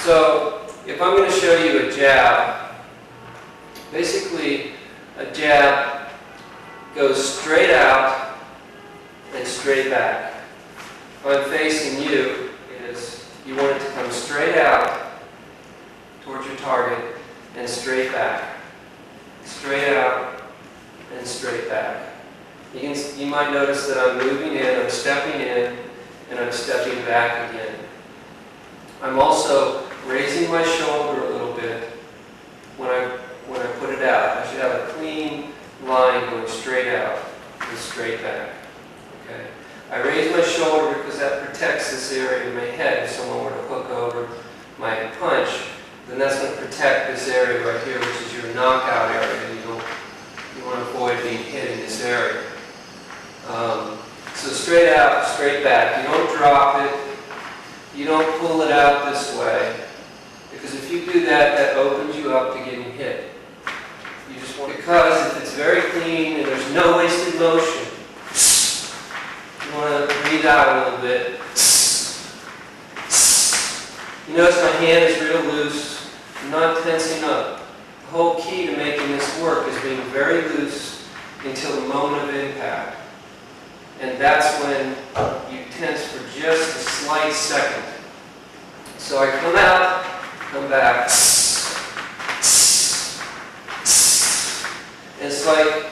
So if I'm going to show you a jab, basically a jab goes straight out and straight back. If I'm facing you, you want it to come straight out towards your target and straight back. Straight out and straight back. You might notice that I'm moving in, I'm stepping in, and I'm stepping back again. I'm also raising my shoulder a little bit when I put it out. I should have a clean line going straight out and straight back. Okay. I raise my shoulder because that protects this area of my head. If someone were to hook over my punch, then that's going to protect this area right here, which is your knockout area. You want to avoid being hit in this area. So straight out, straight back. You don't drop it. You don't pull it out this way. Because if you do that, that opens you up to getting hit. You just want, because if it's very clean and there's no wasted motion, you want to breathe out a little bit. You notice my hand is real loose. I'm not tensing up. The whole key to making this work is being very loose until the moment of impact. And that's when you tense for just a slight second. So I come out, come back. It's like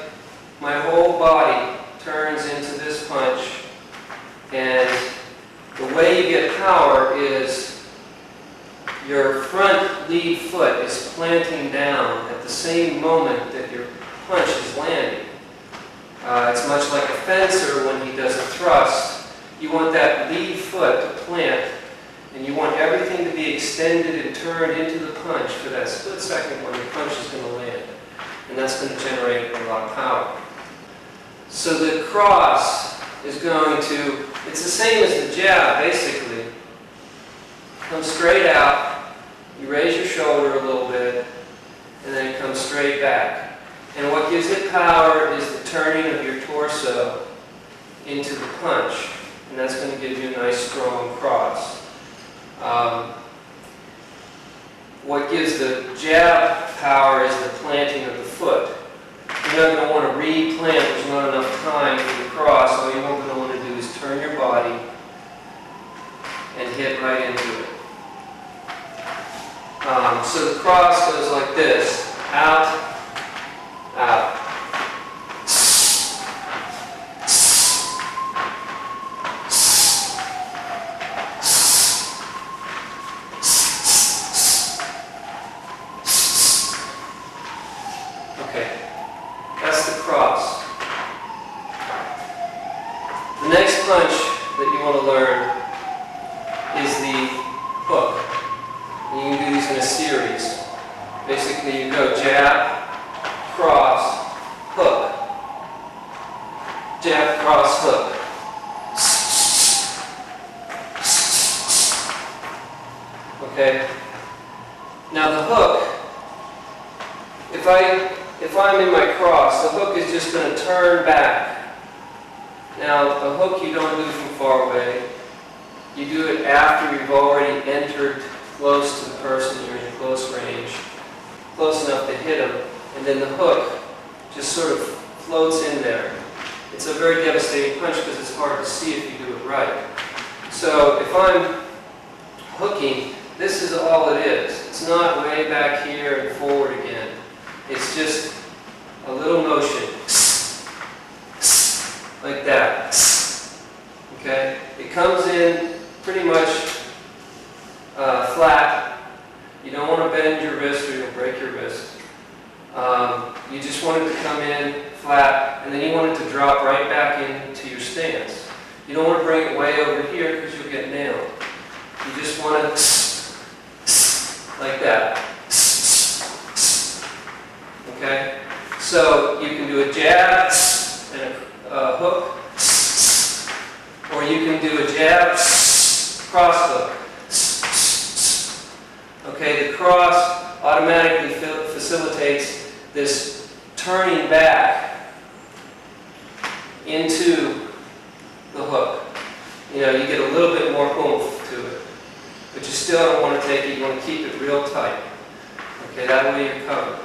my whole body turns into this punch. And the way you get power is your front lead foot is planting down at the same moment that your punch is landing. It's much like a fencer when he does a thrust. You want that lead foot to plant, and you want everything to be extended and turned into the punch for that split second when the punch is going to land. And that's going to generate a lot of power. So the cross is going to, it's the same as the jab, basically. Come straight out, you raise your shoulder a little bit, and then it comes straight back. And what gives it power is the turning of your torso into the punch. And that's going to give you a nice strong cross. What gives the jab power is the planting of the foot. You're not going to want to replant, there's not enough time for the cross. All you're going to want to do is turn your body and hit right into it. So the cross goes like this, out, out. Okay, that's the cross. The next punch that you want to learn is the hook. And you can do these in a series. Basically, you go jab, cross, hook. Jab, cross, hook. Okay? Now the hook, if I'm in my cross, the hook is just going to turn back. Now the hook you don't do from far away. You do it after you've already entered close to the person, you're in close range, close enough to hit them, and then the hook just sort of floats in there. It's a very devastating punch because it's hard to see if you do it right. So if I'm hooking, this is all it is. It's not way back here and forward again. It's just a little motion, like that. Okay? It comes in pretty much flat. You don't want to bend your wrist or you'll break your wrist. You just want it to come in flat, and then you want it to drop right back into your stance. You don't want to bring it way over here because you'll get nailed. You just want it like that. Okay? So you can do a jab and a hook, or you can do a jab, cross hook. Okay, the cross automatically facilitates this turning back into the hook. You know, you get a little bit more oomph to it. But you still don't want to take it. You want to keep it real tight. Okay, that way you're covered.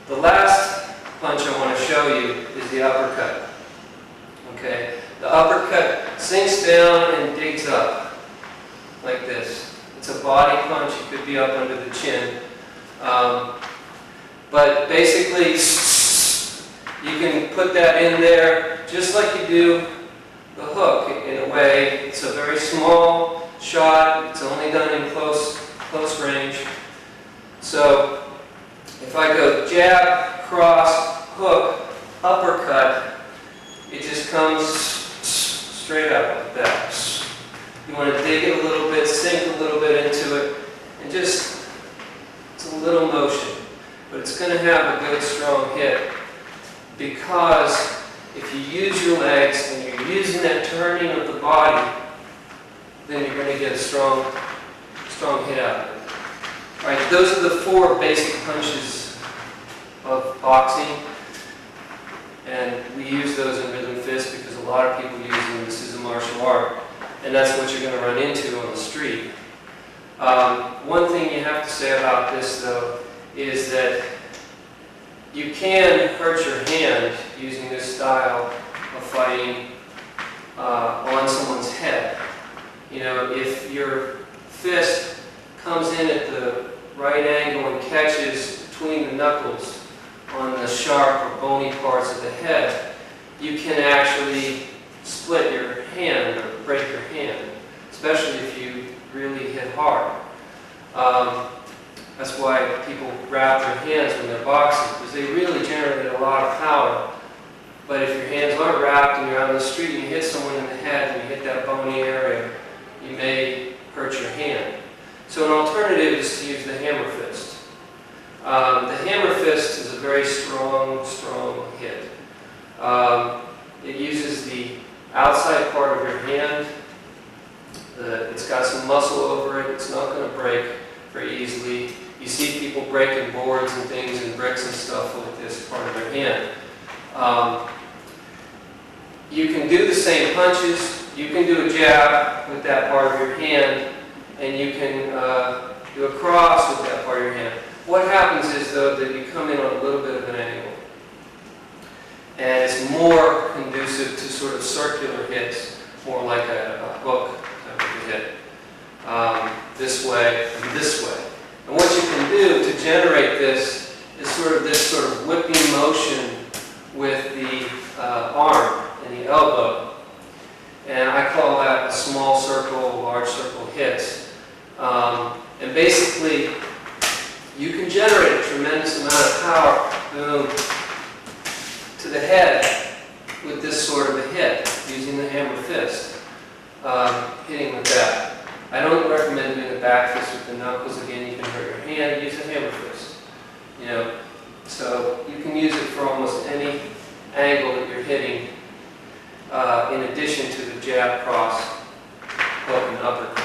The last punch I want to show you is the uppercut. Okay, the uppercut sinks down and digs up like this. It's a body punch. It could be up under the chin. But basically, you can put that in there just like you do the hook in a way. It's a very small shot. It's only done in close range. So if I go jab, cross, hook, uppercut, it just comes straight up like that. You want to dig it a little bit, sink a little bit into it, and just, it's a little motion. But it's going to have a good strong hit, because if you use your legs and you're using that turning of the body, then you're going to get a strong hit out of it. All right, those are the 4 basic punches of boxing, and we use those in Rhythm Fist because a lot of people use them. This is a martial art, and that's what you're going to run into on the street. One thing you have to say about this, though, is that you can hurt your hand using this style of fighting on someone's head. You know, if your fist comes in at the right angle and catches between the knuckles on the sharp or bony parts of the head, you can actually split your hand or break your hand, especially if you really hit hard. That's why people wrap their hands when they're boxing, because they really generate a lot of power. But if your hands aren't wrapped and you're out on the street and you hit someone in the head and you hit that bony area, you may hurt your hand. So an alternative is to use the hammer fist. The hammer fist is a very strong hit. It uses the outside part of your hand. It's got some muscle over it. It's not going to break very easily. You see people breaking boards and things and bricks and stuff with this part of their hand. You can do the same punches. You can do a jab with that part of your hand, and you can do a cross with that part of your hand. What happens is, though, that you come in on a little bit of an angle, and it's more conducive to sort of circular hits, more like a hook type of a hit. This way and this way. And what you can do to generate this is this sort of whipping motion with the arm and the elbow. And I call that a small circle, large circle hits. And basically, you can generate a tremendous amount of power, boom, to the head with this sort of a hit, using the hammer fist, hitting with that. I don't recommend doing the back fist with the knuckles. Again, you can hurt your hand. Use a hammer fist. You know, so you can use it for almost any angle that you're hitting, in addition to the jab, cross, hook, and uppercut.